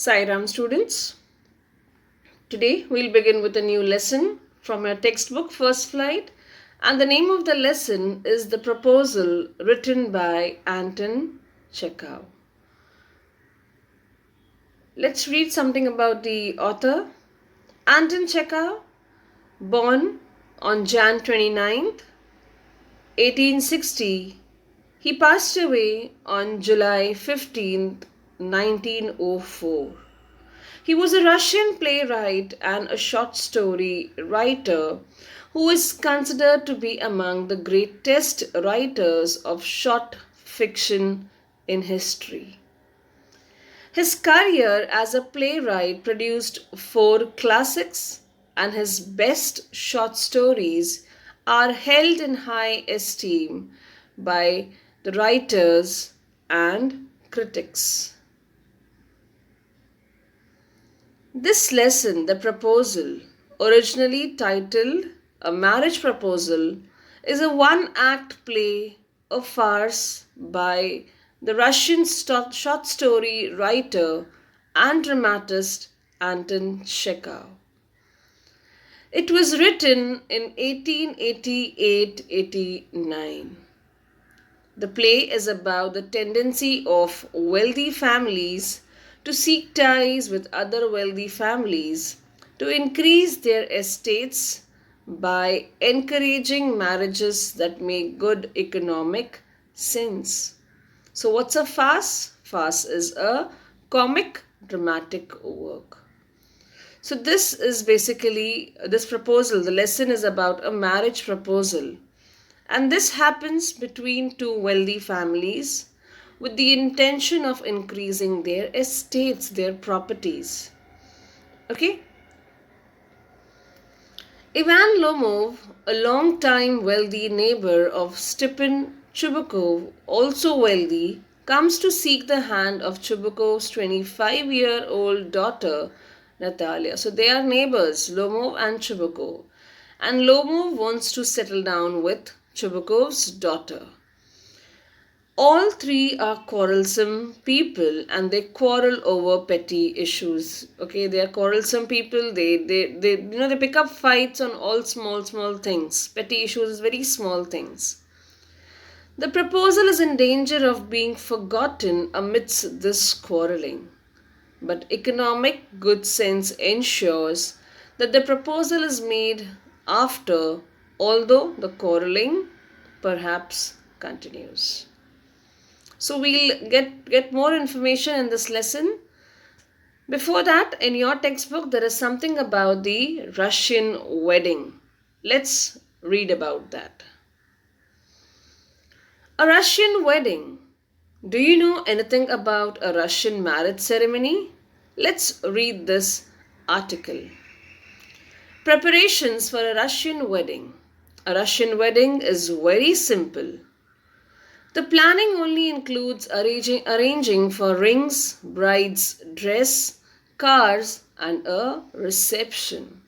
Sairam students, today we'll begin with a new lesson from your textbook First Flight, and the name of the lesson is The Proposal, written by Anton Chekhov. Let's read something about the author. Anton Chekhov, born on Jan 29th, 1860, he passed away on July 15th, 1904. He was a Russian playwright and a short story writer who is considered to be among the greatest writers of short fiction in history. His career as a playwright produced four classics, and his best short stories are held in high esteem by the writers and critics. This lesson, The Proposal, originally titled A Marriage Proposal, is a one-act play, a farce by the Russian short story writer and dramatist Anton Chekhov. It was written in 1888-89. The play is about the tendency of wealthy families to seek ties with other wealthy families to increase their estates by encouraging marriages that make good economic sense. So, what's a farce? Farce is a comic dramatic work. So, this is basically this proposal. The lesson is about a marriage proposal. And this happens between two wealthy families with the intention of increasing their estates, their properties. Okay? Ivan Lomov, a long-time wealthy neighbor of Stepan Chubukov, also wealthy, comes to seek the hand of Chubukov's 25-year-old daughter, Natalia. So they are neighbors, Lomov and Chubukov. And Lomov wants to settle down with Chubukov's daughter. All three are quarrelsome people and they quarrel over petty issues. Okay, they are quarrelsome people. They pick up fights on all small things. Petty issues is very small things. The proposal is in danger of being forgotten amidst this quarreling. But economic good sense ensures that the proposal is made after, although the quarreling perhaps continues. So we'll get more information in this lesson. Before that, in your textbook, there is something about the Russian wedding. Let's read about that. A Russian wedding. Do you know anything about a Russian marriage ceremony? Let's read this article. Preparations for a Russian wedding. A Russian wedding is very simple. The planning only includes arranging for rings, bride's dress, cars, and a reception.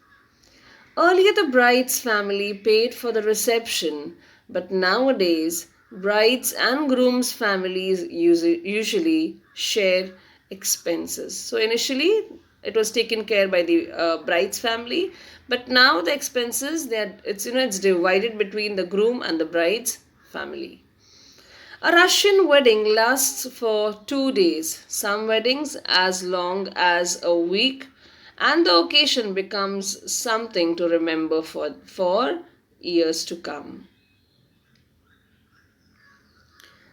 Earlier, the bride's family paid for the reception, but nowadays, bride's and groom's families usually share expenses. So, initially, it was taken care by the bride's family, but now the expenses it's divided between the groom and the bride's family. A Russian wedding lasts for 2 days, some weddings as long as a week, and the occasion becomes something to remember for years to come.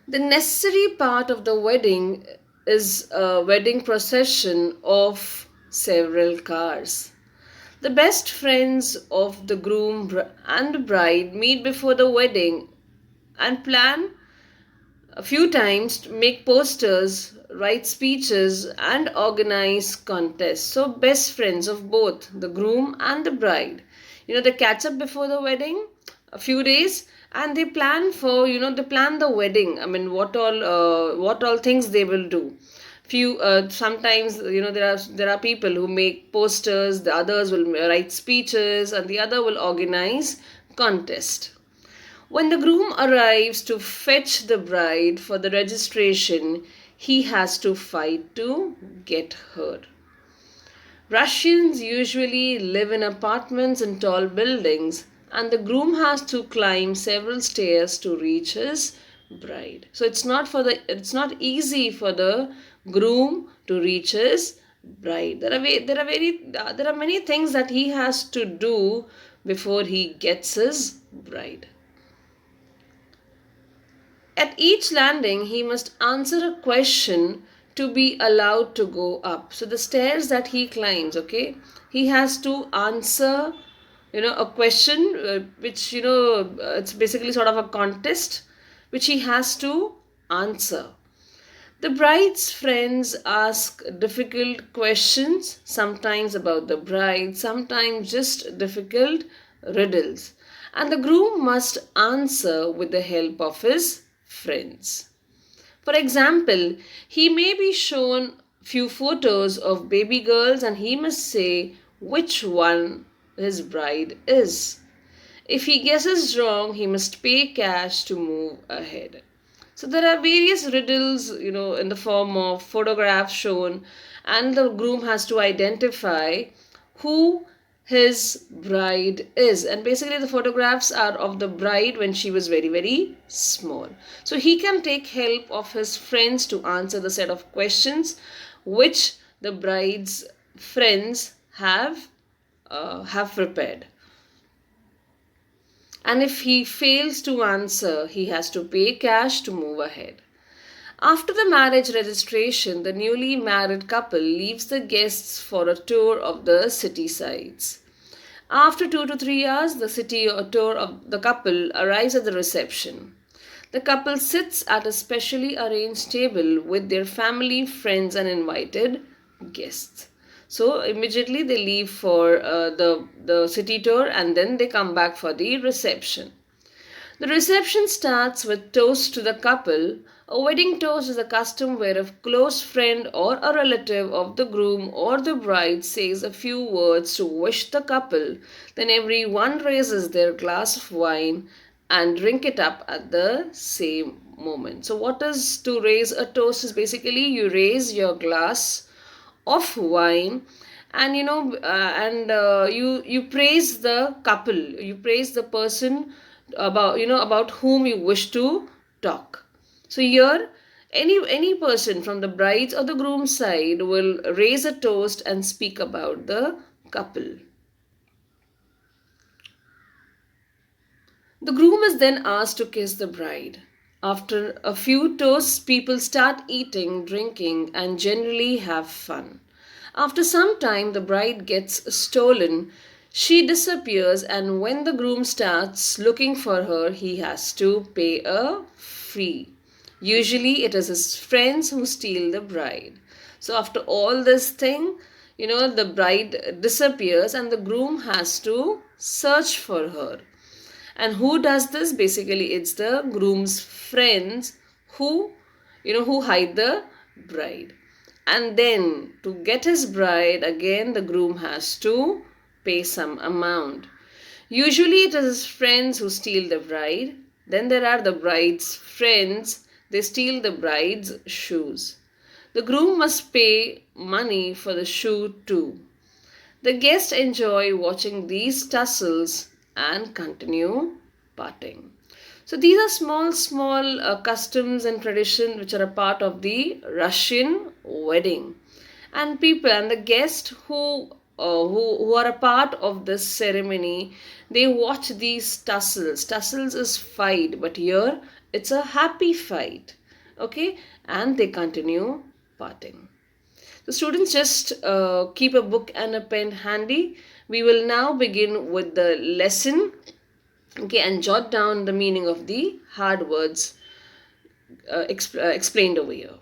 The necessary part of the wedding is a wedding procession of several cars. The best friends of the groom and bride meet before the wedding and plan a few times to make posters, write speeches, and organize contests. So, best friends of both the groom and the bride, they catch up before the wedding a few days, and they plan the wedding. I mean, what all things they will do. Sometimes there are people who make posters, the others will write speeches, and the other will organize contest. When the groom arrives to fetch the bride for the registration, he has to fight to get her. Russians usually live in apartments and tall buildings, and the groom has to climb several stairs to reach his bride. So it's not easy for the groom to reach his bride. There are many things that he has to do before he gets his bride. At each landing, he must answer a question to be allowed to go up. So the stairs that he climbs, okay, he has to answer, a question which, it's basically sort of a contest which he has to answer. The bride's friends ask difficult questions, sometimes about the bride, sometimes just difficult riddles. And the groom must answer with the help of his friends. For example, he may be shown few photos of baby girls and he must say which one his bride is. If he guesses wrong, he must pay cash to move ahead. So there are various riddles, in the form of photographs shown, and the groom has to identify who his bride is. And basically, the photographs are of the bride when she was very, very small. So he can take help of his friends to answer the set of questions which the bride's friends have prepared. And if he fails to answer, he has to pay cash to move ahead. After the marriage registration, the newly married couple leaves the guests for a tour of the city sights. After 2 to 3 hours, the city tour of the couple arrives at the reception. The couple sits at a specially arranged table with their family, friends, and invited guests. So immediately they leave for the city tour and then they come back for the reception. The reception starts with toast to the couple. A wedding toast is a custom where a close friend or a relative of the groom or the bride says a few words to wish the couple. Then everyone raises their glass of wine and drink it up at the same moment. So what is to raise a toast is basically you raise your glass of wine and you praise the couple, you praise the person about whom you wish to talk. So here any person from the bride's or the groom's side will raise a toast and speak about the couple. The groom is then asked to kiss the bride. After a few toasts, people start eating, drinking, and generally have fun. After some time, the bride gets stolen. She disappears, and when the groom starts looking for her, he has to pay a fee. Usually, it is his friends who steal the bride. So, after all this thing, the bride disappears, and the groom has to search for her. And who does this? Basically, it's the groom's friends who, who hide the bride. And then to get his bride, again, the groom has to pay some amount. Usually, it is his friends who steal the bride. Then there are the bride's friends. They steal the bride's shoes. The groom must pay money for the shoe too. The guests enjoy watching these tussles and continue parting. So these are small customs and traditions which are a part of the Russian wedding. And people and the guests who are a part of this ceremony, they watch these tussles. Tussles is fight, but here it's a happy fight. Okay, and they continue parting. So students, just keep a book and a pen handy. We will now begin with the lesson. Okay, and jot down the meaning of the hard words explained over here.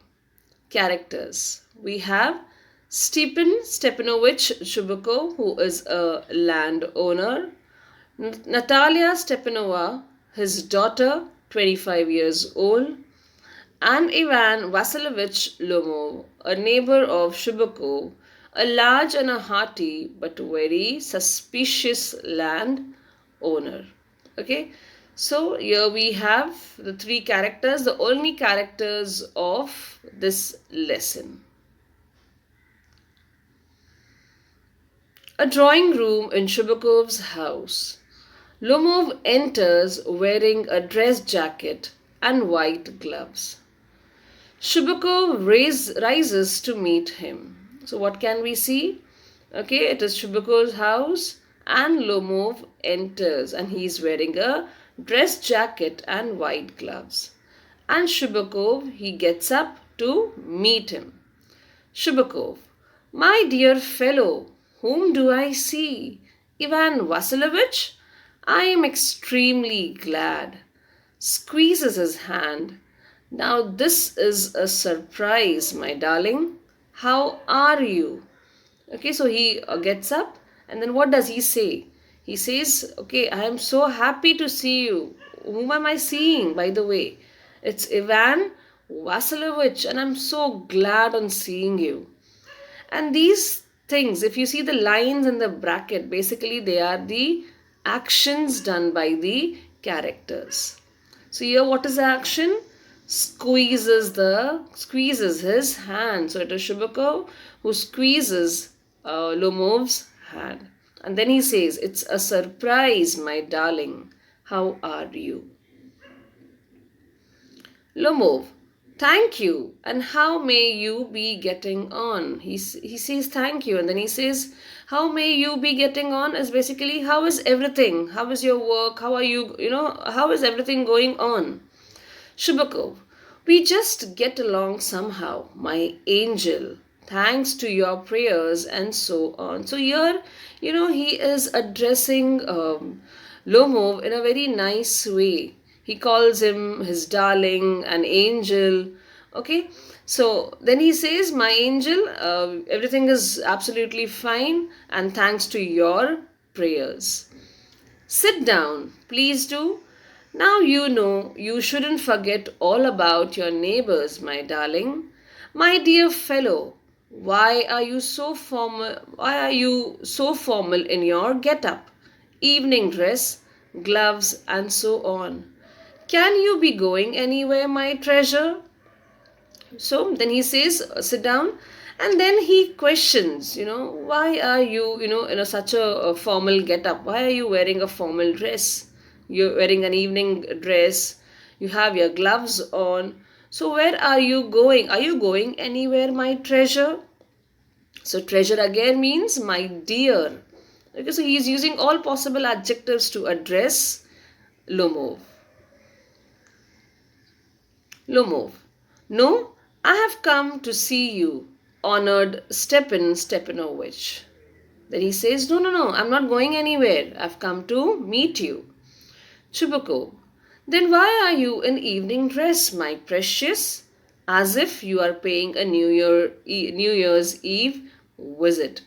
Characters. We have Stepanovich Shubakov, who is a landowner. Natalia Stepanova, his daughter, 25 years old. And Ivan Vasilovich Lomov, a neighbor of Shubakov, a large and a hearty but very suspicious land owner. Okay, So here we have the three characters, the only characters of this lesson. A drawing room in Shubakov's house. Lomov enters wearing a dress jacket and white gloves. Shubakov rises to meet him. So what can we see? Okay, it is Shubakov's house and Lomov enters and he is wearing a dress jacket and white gloves. And Shubakov, he gets up to meet him. Shubakov, my dear fellow, whom do I see? Ivan Vasilovich? I am extremely glad. Squeezes his hand. Now this is a surprise, my darling. How are you? Okay, so he gets up and then what does he say? He says, okay, I am so happy to see you. Whom am I seeing, by the way? It's Ivan Vasilovich, and I'm so glad on seeing you. And these things, if you see the lines in the bracket, basically they are the actions done by the characters. So here what is the action? Squeezes his hand. So it is Shubakov who squeezes Lomov's hand. And then he says, it's a surprise, my darling. How are you? Lomov, thank you. And how may you be getting on? He says thank you. And then he says, how may you be getting on is basically, how is everything? How is your work? How are you, how is everything going on? Shubakov, we just get along somehow, my angel, thanks to your prayers and so on. So here, he is addressing Lomov in a very nice way. He calls him his darling, an angel. Okay, so then he says, my angel, everything is absolutely fine and thanks to your prayers. Sit down, please do. Now you know you shouldn't forget all about your neighbors, my darling. My dear fellow, why are you so formal? Why are you so formal in your get-up? Evening dress, gloves, and so on. Can you be going anywhere, my treasure? So then he says, sit down. And then he questions, why are you, in such a formal get-up? Why are you wearing a formal dress? You're wearing an evening dress. You have your gloves on. So where are you going? Are you going anywhere, my treasure? So treasure again means my dear. Okay, so he is using all possible adjectives to address Lomov. Lomov. No, I have come to see you, honored Stepanovich. Then he says, no, I'm not going anywhere. I've come to meet you. Chubukov. Then why are you in evening dress, my precious? As if you are paying a New Year's Eve visit.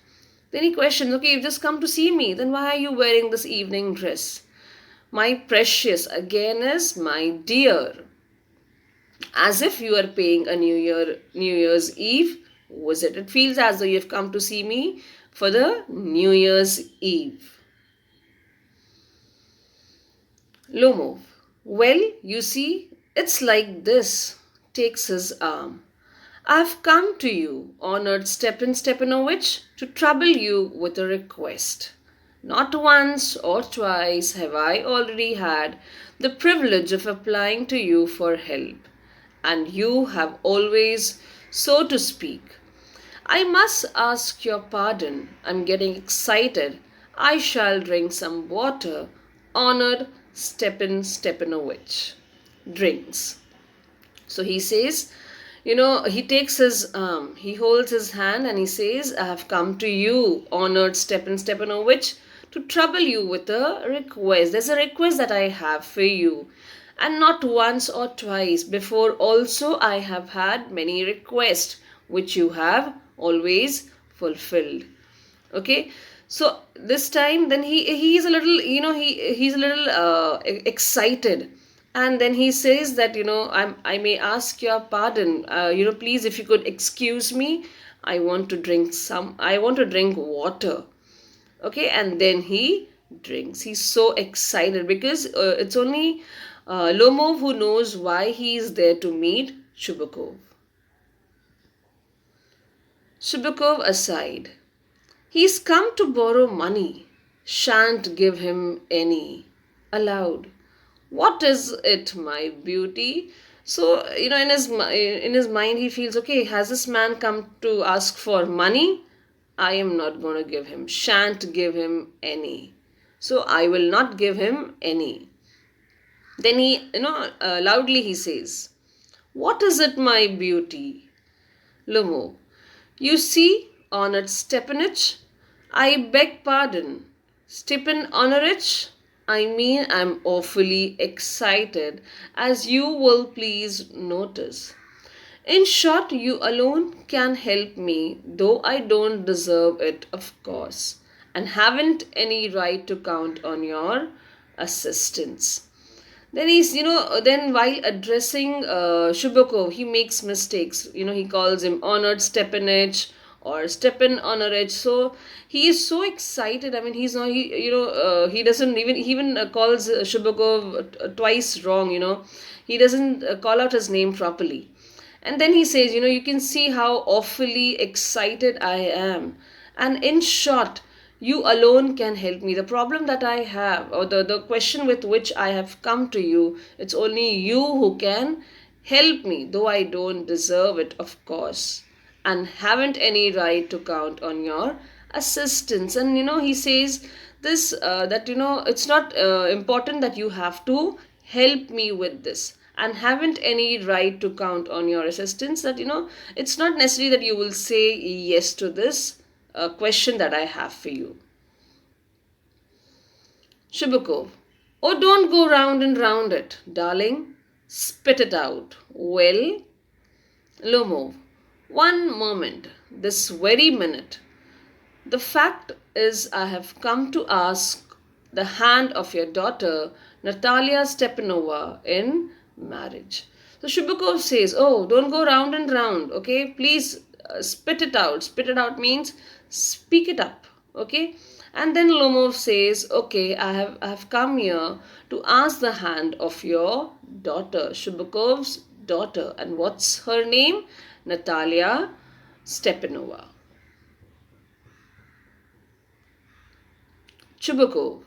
Then he questions, okay, you've just come to see me. Then why are you wearing this evening dress? My precious again is my dear. As if you are paying a New Year's Eve visit. It feels as though you've come to see me for the New Year's Eve. Lomov. Well, you see, it's like this. Takes his arm. I've come to you, honored Stepanovich, to trouble you with a request. Not once or twice have I already had the privilege of applying to you for help, and you have always, so to speak. I must ask your pardon. I'm getting excited. I shall drink some water. Honored Stepanovich. Drinks. So he says, he takes his he holds his hand and he says, I have come to you, honored Stepanovich, to trouble you with a request. There's a request that I have for you. And not once or twice. Before also I have had many requests which you have always fulfilled. Okay. So this time then he's a little, he's a little excited. And then he says that, I may ask your pardon. Please, if you could excuse me, I want to drink water. Okay. And then he drinks. He's so excited because it's only Lomov who knows why he is there to meet Shubakov. Shubakov aside. He's come to borrow money. Shan't give him any. Aloud. What is it, my beauty? So, in his mind, he feels, okay, has this man come to ask for money? I am not going to give him. Shan't give him any. So, I will not give him any. Then loudly he says, what is it, my beauty? Lumo. You see, honored Stepanich, I beg pardon. Stepan Honorich, I mean, I'm awfully excited, as you will please notice. In short, you alone can help me, though I don't deserve it, of course, and haven't any right to count on your assistance. Then while addressing Shubakov, he makes mistakes. He calls him honored Stepanich or Stepan Honorich. So he is so excited. I mean, he's not, he doesn't he even calls Shubakov twice wrong, He doesn't call out his name properly. And then he says, you can see how awfully excited I am. And in short, you alone can help me. The problem that I have, or the question with which I have come to you, it's only you who can help me, though I don't deserve it, of course, and haven't any right to count on your assistance. And he says this that it's not important that you have to help me with this and haven't any right to count on your assistance, that it's not necessary that you will say yes to this question that I have for you. Shubakov. Oh, don't go round and round it, darling. Spit it out. Well, Lomov. One moment. This very minute. The fact is, I have come to ask the hand of your daughter, Natalia Stepanova, in marriage. So Shubakov says, oh, don't go round and round, okay? Please spit it out. Spit it out means speak it up, okay? And then Lomov says, okay, I have come here to ask the hand of your daughter, Shubakov's daughter. And what's her name? Natalia Stepanova. Chubakov.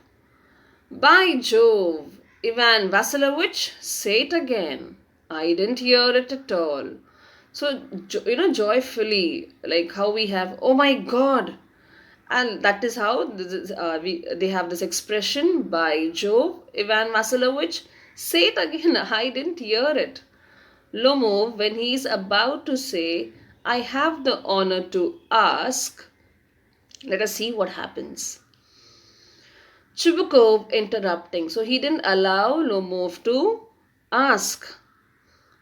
By Jove, Ivan Vasilovich, say it again. I didn't hear it at all. So, joyfully, like how we have, oh my God. And that is how they have this expression, by Jove, Ivan Vasilovich, say it again. I didn't hear it. Lomov, when he is about to say, I have the honor to ask, let us see what happens. Chubukov interrupting. So he didn't allow Lomov to ask.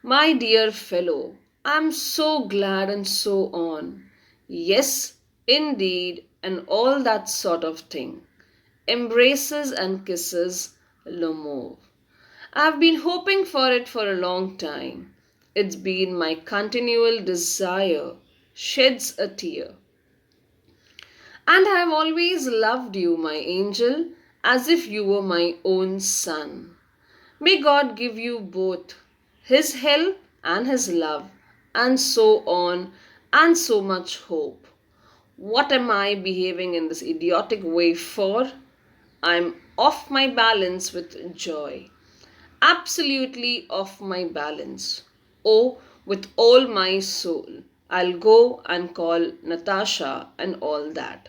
My dear fellow, I'm so glad and so on. Yes, indeed, and all that sort of thing. Embraces and kisses Lomov. I've been hoping for it for a long time. It's been my continual desire. Sheds a tear. And I have always loved you, my angel, as if you were my own son. May God give you both His help and His love, and so on, and so much hope. What am I behaving in this idiotic way for? I'm off my balance with joy. Absolutely off my balance. Oh, with all my soul. I'll go and call Natasha and all that.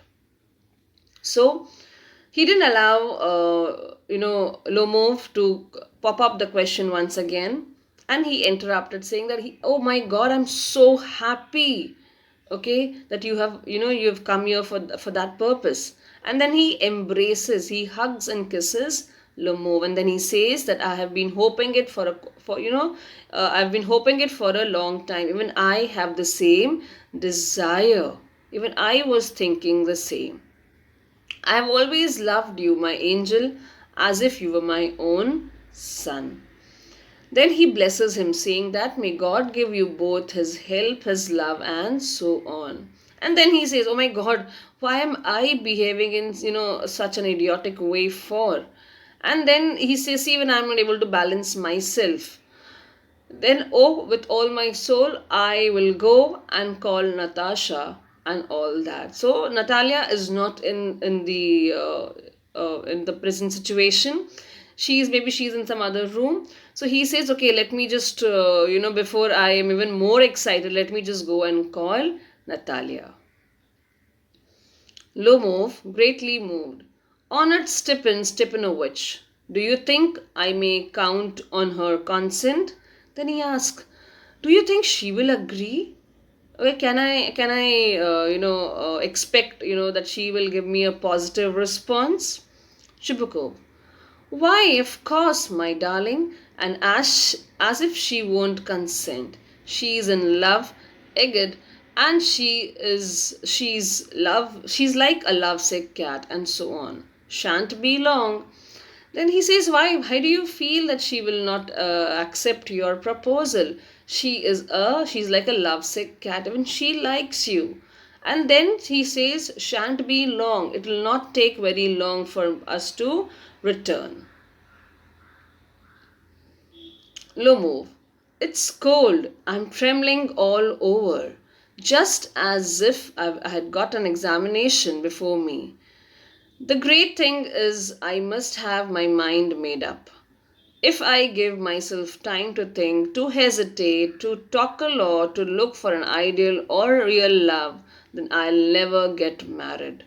So, he didn't allow, Lomov to pop up the question once again. And he interrupted saying that oh my God, I'm so happy. Okay, that you've come here for that purpose. And then he embraces, he hugs and kisses Lomov. And then he says that I have been hoping it I've been hoping it for a long time. Even I have the same desire. Even I was thinking the same. I have always loved you, my angel, as if you were my own son. Then he blesses him, saying that may God give you both His help, His love, and so on. And then he says, oh my god, why am I behaving in, such an idiotic way for? And then he says, even I'm not able to balance myself. Then, oh, with all my soul, I will go and call Natasha and all that. So Natalia is not in the prison situation. She's in some other room. So he says, okay, let me just before I am even more excited, let me just go and call Natalia. Lomov, greatly moved. Honored Stepanovich, do you think I may count on her consent? Then he asked, do you think she will agree? Okay, can I expect, that she will give me a positive response? Shubukov, why, of course, my darling, and as if she won't consent. She is in love, Egad, and she's like a lovesick cat, and so on. Shan't be long. Then he says, why do you feel that she will not accept your proposal? She's like a lovesick cat. Even she likes you. And then he says, shan't be long. It will not take very long for us to return. Lomov, it's cold. I'm trembling all over. Just as if I had got an examination before me. The great thing is, I must have my mind made up. If I give myself time to think, to hesitate, to talk a lot, to look for an ideal or real love, then I'll never get married.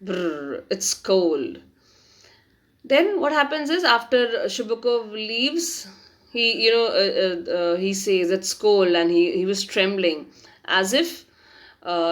Brr, it's cold. Then what happens is, after Shubakov leaves, he says it's cold, and he was trembling as if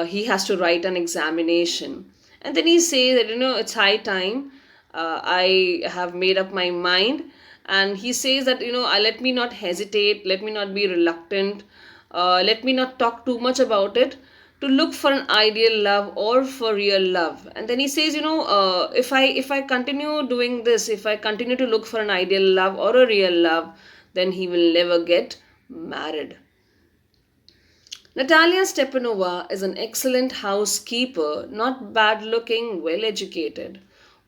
he has to write an examination. And then he says that, it's high time. I have made up my mind. And he says that, let me not hesitate, let me not be reluctant, let me not talk too much about it, to look for an ideal love or for real love. And then he says, if I continue doing this, if I continue to look for an ideal love or a real love, then he will never get married. Natalia Stepanova is an excellent housekeeper, not bad looking, well educated.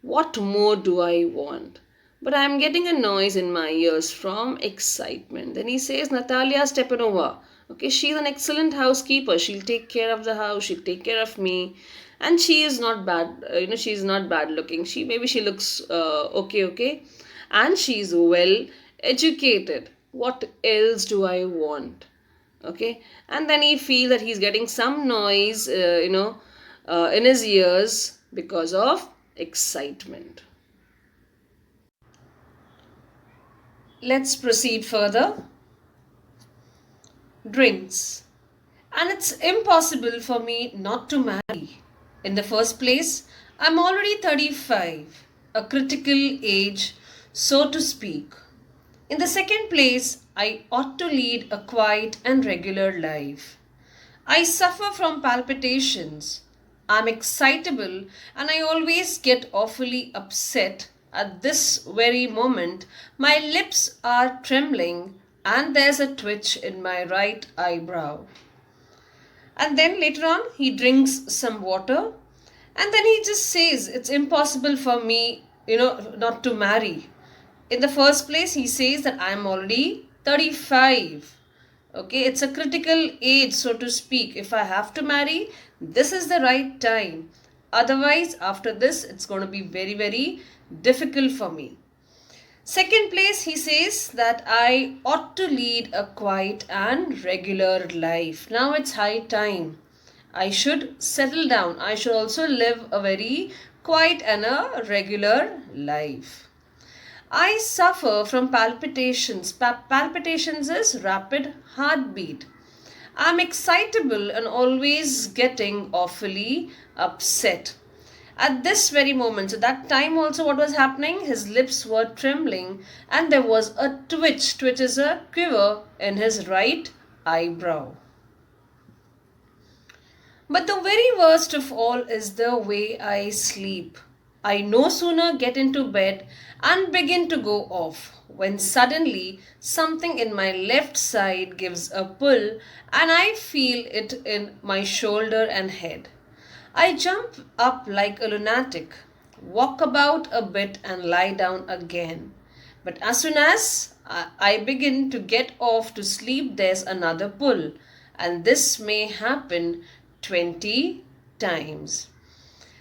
What more do I want? But I am getting a noise in my ears from excitement. Then he says, Natalia Stepanova. Okay, she's an excellent housekeeper. She'll take care of the house. She'll take care of me. And she is not bad. She's not bad looking. She looks okay. And she's well educated. What else do I want? Okay, and then he feels that he's getting some noise, in his ears because of excitement. Let's proceed further. Drinks. And it's impossible for me not to marry. In the first place, I'm already 35, a critical age, so to speak. In the second place, I ought to lead a quiet and regular life. I suffer from palpitations. I'm excitable and I always get awfully upset. At this very moment, my lips are trembling and there's a twitch in my right eyebrow. And then later on, he drinks some water and then he just says, it's impossible for me, not to marry. In the first place, he says that I am already 35. Okay, it's a critical age, so to speak. If I have to marry, this is the right time. Otherwise, after this, it's going to be very, very difficult for me. Second place, he says that I ought to lead a quiet and regular life. Now it's high time. I should settle down. I should also live a very quiet and a regular life. I suffer from palpitations. Palpitations is rapid heartbeat. I'm excitable and always getting awfully upset. At this very moment, so that time also what was happening, his lips were trembling and there was a twitch. Twitch is a quiver in his right eyebrow. But the very worst of all is the way I sleep. I no sooner get into bed and begin to go off when suddenly something in my left side gives a pull and I feel it in my shoulder and head. I jump up like a lunatic, walk about a bit and lie down again. But as soon as I begin to get off to sleep, there's another pull, and this may happen 20 times.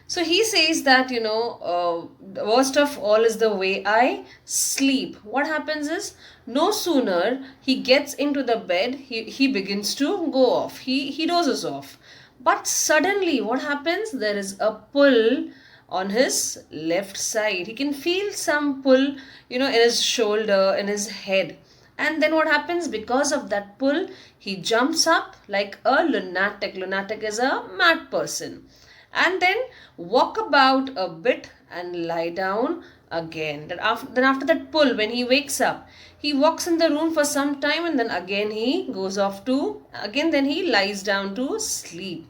So he says that, the worst of all is the way I sleep. What happens is, no sooner he gets into the bed, he begins to go off. He dozes off. But suddenly, what happens? There is a pull on his left side. He can feel some pull, in his shoulder, in his head. And then what happens? Because of that pull, he jumps up like a lunatic. Lunatic is a mad person, and then walk about a bit and lie down again. Then after that pull, when he wakes up, he walks in the room for some time and then again he goes off to, again then he lies down to sleep.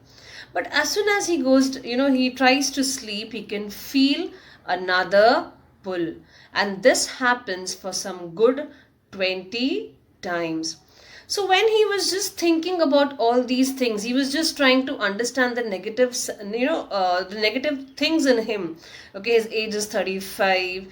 But as soon as he goes, he tries to sleep, he can feel another pull. And this happens for some good 20 times. So when he was just thinking about all these things, he was just trying to understand the negatives, the negative things in him. Okay, his age is 35,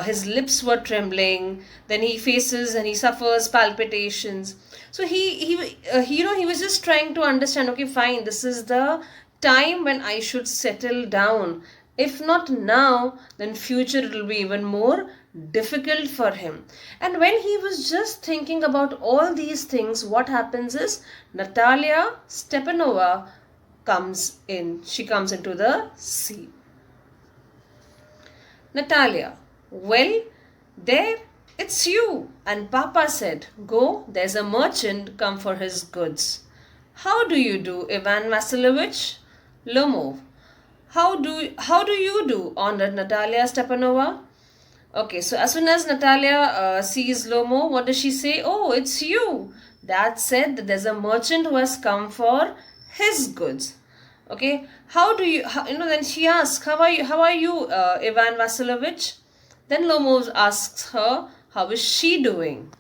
his lips were trembling, then he faces and he suffers palpitations. So he was just trying to understand, okay, fine, this is the time when I should settle down. If not now, then future it will be even more difficult for him. And when he was just thinking about all these things, what happens is Natalia Stepanova comes in. She comes into the scene. Natalia, well, there it's you. And Papa said, go, there's a merchant come for his goods. How do you do, Ivan Vasilovich? Lomov. How do you do, honored Natalia Stepanova? Okay, so as soon as Natalia sees Lomo, what does she say? Oh, it's you. Dad said that there's a merchant who has come for his goods. Okay, then she asks, how are you, Ivan Vasilovich? Then Lomo asks her, how is she doing?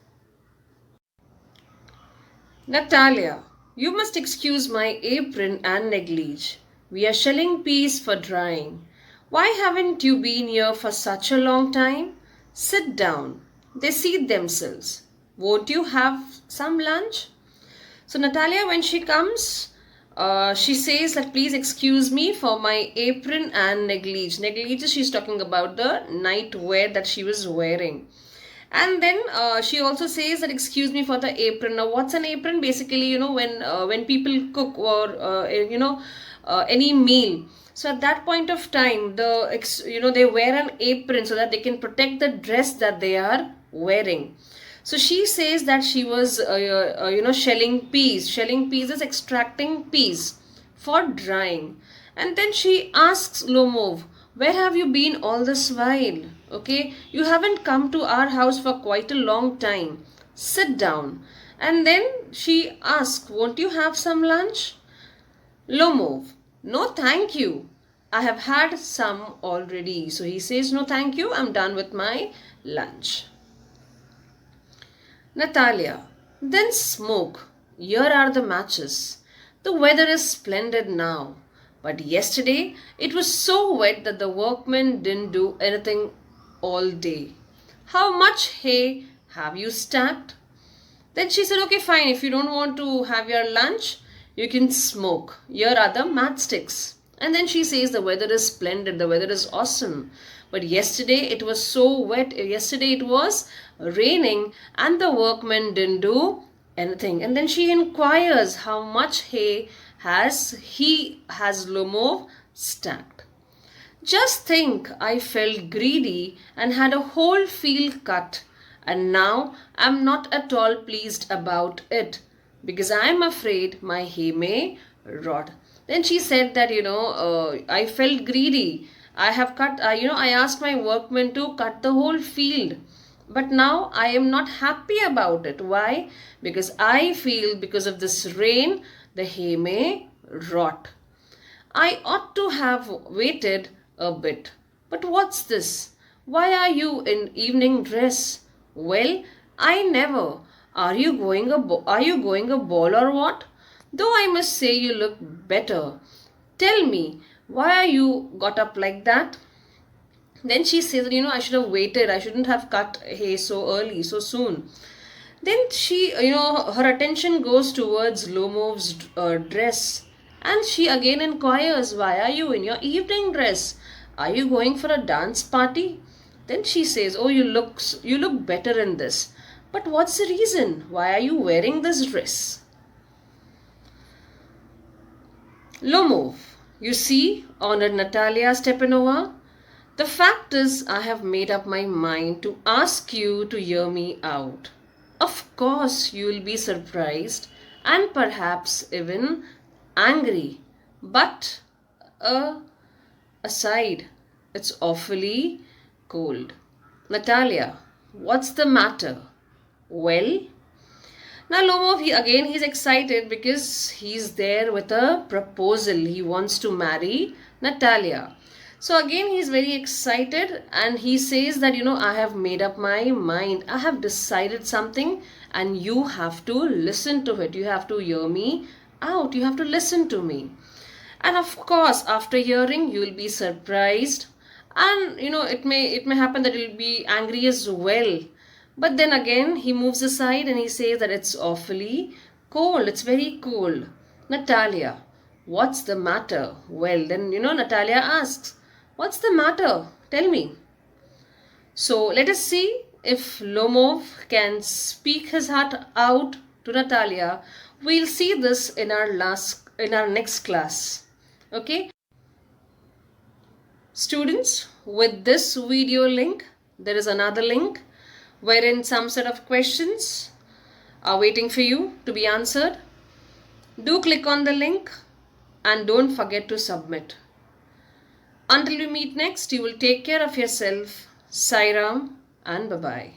Natalia, you must excuse my apron and negligee. We are shelling peas for drying. Why haven't you been here for such a long time? Sit down. They seat themselves. Won't you have some lunch? So Natalia, when she comes, she says that please excuse me for my apron and negligee. Negligee, she's talking about the nightwear that she was wearing. And then she also says that excuse me for the apron. Now what's an apron? Basically, when people cook or any meal, so at that point of time they wear an apron so that they can protect the dress that they are wearing. So she says that she was shelling peas. Shelling peas is extracting peas for drying. And then she asks Lomov, where have you been all this while? Okay, you haven't come to our house for quite a long time. Sit down. And then she asks, won't you have some lunch? Lomov, no thank you. I have had some already. So he says, no thank you, I'm done with my lunch. Natalia, then smoke. Here are the matches. The weather is splendid now. But yesterday it was so wet that the workmen didn't do anything all day. How much hay have you stacked? Then she said, okay, fine. If you don't want to have your lunch, you can smoke. Here are the matchsticks. And then she says the weather is splendid. The weather is awesome. But yesterday it was so wet. Yesterday it was raining and the workmen didn't do anything. And then she inquires how much hay has Lomov stacked. Just think, I felt greedy and had a whole field cut, and now I'm not at all pleased about it because I'm afraid my hay may rot. Then she said that, I felt greedy. I have cut, I asked my workmen to cut the whole field. But now I am not happy about it. Why? Because I feel because of this rain, the hay may rot. I ought to have waited a bit. But what's this? Why are you in evening dress? Well, I never. Are you going a ball or what? Though I must say you look better. Tell me, why are you got up like that? Then she says, I should have waited. I shouldn't have cut hay so early, so soon. Then her attention goes towards Lomov's dress, and she again inquires, "Why are you in your evening dress? Are you going for a dance party?" Then she says, "Oh, you look better in this. But what's the reason? Why are you wearing this dress?" Lomov, you see, honored Natalia Stepanova, the fact is, I have made up my mind to ask you to hear me out. Of course, you will be surprised and perhaps even angry. But, uh, aside, it's awfully cold. Natalia, what's the matter? Well, now Lomov, he's excited because he's there with a proposal. He wants to marry Natalia. So again, he's very excited and he says that, I have made up my mind. I have decided something and you have to listen to it. You have to hear me out. You have to listen to me. And of course, after hearing, you will be surprised. And, it may happen that you'll be angry as well. But then again, he moves aside and he says that it's awfully cold. It's very cold. Natalia, what's the matter? Well, then, Natalia asks, what's the matter? Tell me. So let us see if Lomov can speak his heart out to Natalia. We'll see this in our next class. Okay? Students, with this video link, there is another link wherein some set of questions are waiting for you to be answered. Do click on the link and don't forget to submit. Until we meet next, you will take care of yourself. Sairam and bye-bye.